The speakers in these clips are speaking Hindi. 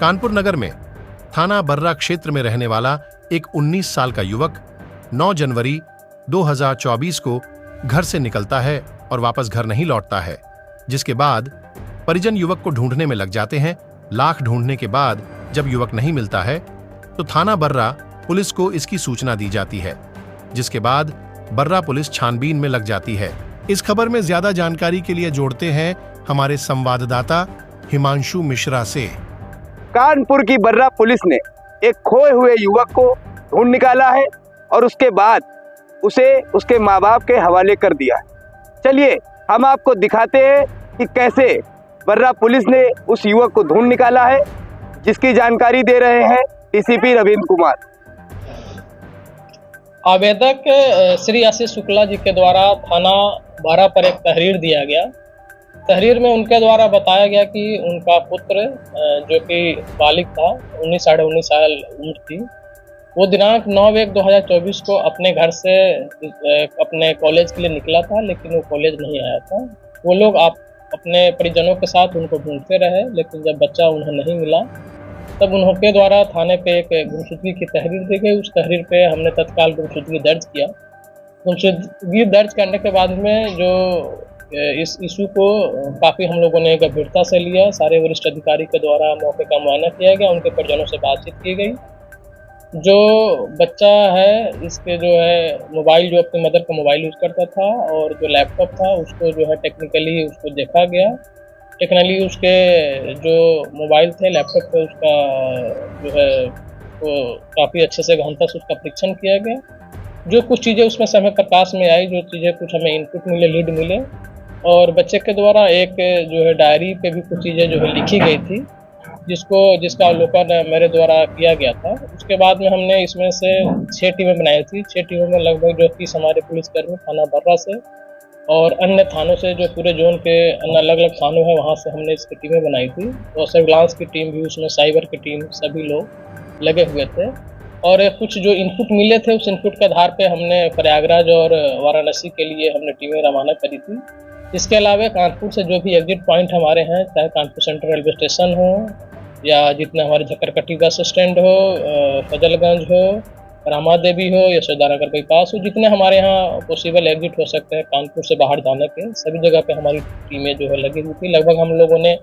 कानपुर नगर में थाना बर्रा क्षेत्र में रहने वाला एक 19 साल का युवक 9 जनवरी 2024 को घर से निकलता है और वापस घर नहीं लौटता है, जिसके बाद परिजन युवक को ढूंढने में लग जाते हैं। लाख ढूंढने के बाद जब युवक नहीं मिलता है तो थाना बर्रा पुलिस को इसकी सूचना दी जाती है, जिसके बाद बर्रा पुलिस छानबीन में लग जाती है। इस खबर में ज्यादा जानकारी के लिए जोड़ते हैं हमारे संवाददाता हिमांशु मिश्रा से। कानपुर की बर्रा पुलिस ने एक खोए हुए युवक को ढूंढ निकाला है और उसके बाद उसे उसके माँ बाप के हवाले कर दिया है। चलिए हम आपको दिखाते हैं कि कैसे बर्रा पुलिस ने उस युवक को ढूंढ निकाला है, जिसकी जानकारी दे रहे हैं डीसीपी रविंद्र कुमार। आवेदक श्री आशीष शुक्ला जी के द्वारा थाना बर्रा पर एक तहरीर दिया गया। तहरीर में उनके द्वारा बताया गया कि उनका पुत्र जो कि बालिग था, 19 साढ़े 19 साल उम्र थी, वो दिनांक 9/1/2024 को अपने घर से अपने कॉलेज के लिए निकला था, लेकिन वो कॉलेज नहीं आया था। वो लोग अपने परिजनों के साथ उनको ढूंढते रहे, लेकिन जब बच्चा उन्हें नहीं मिला तब उनके द्वारा थाने पे एक गुमशुदगी की तहरीर दी गई। उस तहरीर पे हमने तत्काल गुमशुदगी दर्ज किया। गुमशुदगी दर्ज करने के बाद में जो इस इशू को काफ़ी हम लोगों ने गंभीरता से लिया। सारे वरिष्ठ अधिकारी के द्वारा मौके का मुआयना किया गया, उनके परिजनों से बातचीत की गई। जो बच्चा है इसके जो है मोबाइल, जो अपनी मदर का मोबाइल यूज़ करता था और जो लैपटॉप था उसको जो है टेक्निकली उसको देखा गया। टेक्निकली उसके जो मोबाइल थे, लैपटॉप पे उसका जो है वो काफ़ी अच्छे से गहनता से उसका परीक्षण किया गया। जो कुछ चीज़ें उसमें से हमें प्रकाश में आई, जो चीज़ें कुछ हमें इनपुट मिले, लीड मिले, और बच्चे के द्वारा एक जो है डायरी पे भी कुछ चीज़ें जो है लिखी गई थी, जिसका अवलोकन मेरे द्वारा किया गया था। उसके बाद में हमने इसमें से 6 टीमें बनाई थी। 6 टीमों में लगभग जो 30 हमारे पुलिसकर्मी थाना बर्रा से और अन्य थानों से, जो पूरे जोन के अन्य अलग अलग थानों हैं, वहाँ से हमने इसकी टीमें बनाई थी। और सर्विलांस की टीम भी उसमें, साइबर की टीम, सभी लोग लगे हुए थे। और कुछ जो इनपुट मिले थे, उस इनपुट के आधार पे हमने प्रयागराज और वाराणसी के लिए हमने टीमें रवाना करी थी। इसके अलावा कानपुर से जो भी एग्जिट पॉइंट हमारे हैं, चाहे कानपुर सेंट्रल रेलवे स्टेशन हो या जितने हमारे झक्करकट्टी बस स्टैंड हो, फजलगंज हो, रामा देवी हो, यशोदानगर बाईपास हो, जितने हमारे यहाँ पॉसिबल एग्जिट हो सकते हैं कानपुर से बाहर जाने के, सभी जगह पे हमारी टीमें जो है लगी हुई थी। लगभग हम लोगों ने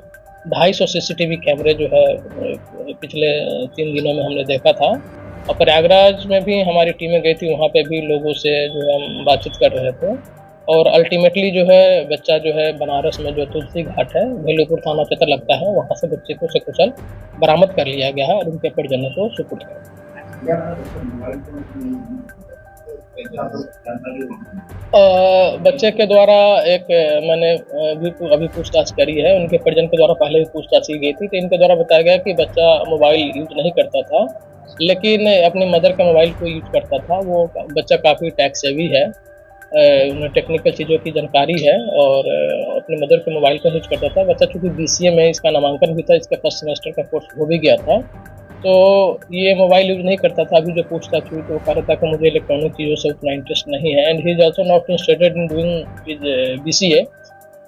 250 CCTV कैमरे जो है पिछले 3 दिनों में हमने देखा था। और प्रयागराज में भी हमारी टीमें गई थी, वहाँ पे भी लोगों से जो है हम बातचीत कर रहे थे। और अल्टीमेटली जो है बच्चा जो है बनारस में जो तुलसी घाट है, भेलूपुर थाना क्षेत्र लगता है, वहाँ से बच्चे को सकुशल बरामद कर लिया गया है और उनके परिजनों को सुपुर्द कर दिया। बच्चे के द्वारा एक मैंने अभी पूछताछ करी है। उनके परिजन के द्वारा पहले भी पूछताछ की गई थी, तो इनके द्वारा बताया गया कि बच्चा मोबाइल यूज नहीं करता था, लेकिन अपनी मदर का मोबाइल को यूज करता था। वो बच्चा काफ़ी टेक सेवी है, उन्हें टेक्निकल चीज़ों की जानकारी है और अपने मदर के मोबाइल का यूज करता था। बच्चा चूँकि BCA में इसका नामांकन भी था, इसका फर्स्ट सेमेस्टर का कोर्स हो भी गया था, तो ये मोबाइल यूज नहीं करता था। अभी जो पूछताछ हुई तो वो कह रहा था कि मुझे इलेक्ट्रॉनिक चीज़ों से उतना इंटरेस्ट नहीं है, and he is also not interested in doing his BCA।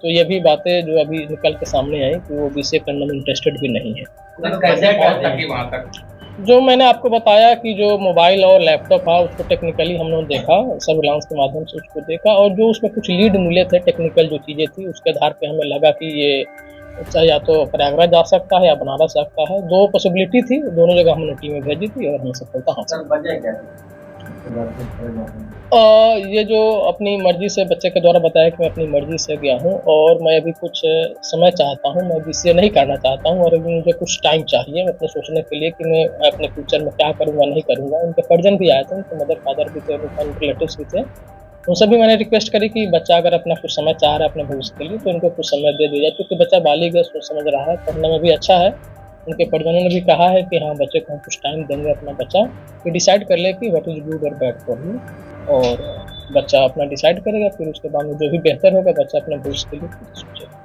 तो ये भी बातें जो अभी निकल के सामने आई कि वो BCA करने में इंटरेस्टेड भी नहीं है। जो मैंने आपको बताया कि जो मोबाइल और लैपटॉप था उसको टेक्निकली हम लोगों ने देखा, सर्विलांस के माध्यम से उसको देखा, और जो उसमें कुछ लीड मिले थे, टेक्निकल जो चीज़ें थी, उसके आधार पे हमें लगा कि ये बच्चा या तो प्रयागराज जा सकता है या बनारस जा सकता है। 2 पॉसिबिलिटी थी, दोनों जगह हमने टीमें भेजी थी और हमें सफलता हासिल। ये जो अपनी मर्जी से बच्चे के द्वारा बताया कि मैं अपनी मर्जी से गया हूँ और मैं अभी कुछ समय चाहता हूँ, मैं BCA नहीं करना चाहता हूँ और अभी मुझे कुछ टाइम चाहिए अपने सोचने के लिए कि मैं अपने फ्यूचर में क्या करूँगा, नहीं करूँगा। उनके परिजन भी आए थे, उनके मदर फादर भी थे, रिलेटिव्स भी थे। उनसे भी मैंने रिक्वेस्ट करी कि बच्चा अगर अपना कुछ समय चाह रहा है अपने भविष्य के लिए तो इनको कुछ समय दे दिया जाए, क्योंकि बच्चा बालिग है, सोच समझ रहा है, पढ़ने में भी अच्छा है। उनके परिजनों ने भी कहा है कि हाँ, बच्चे को हम कुछ टाइम देंगे, अपना बच्चा कि डिसाइड कर ले कि व्हाट इज गुड और बैड फॉर हिम, और बच्चा अपना डिसाइड करेगा। फिर उसके बाद में जो भी बेहतर होगा बच्चा अपने भविष्य के लिए सोचेगा।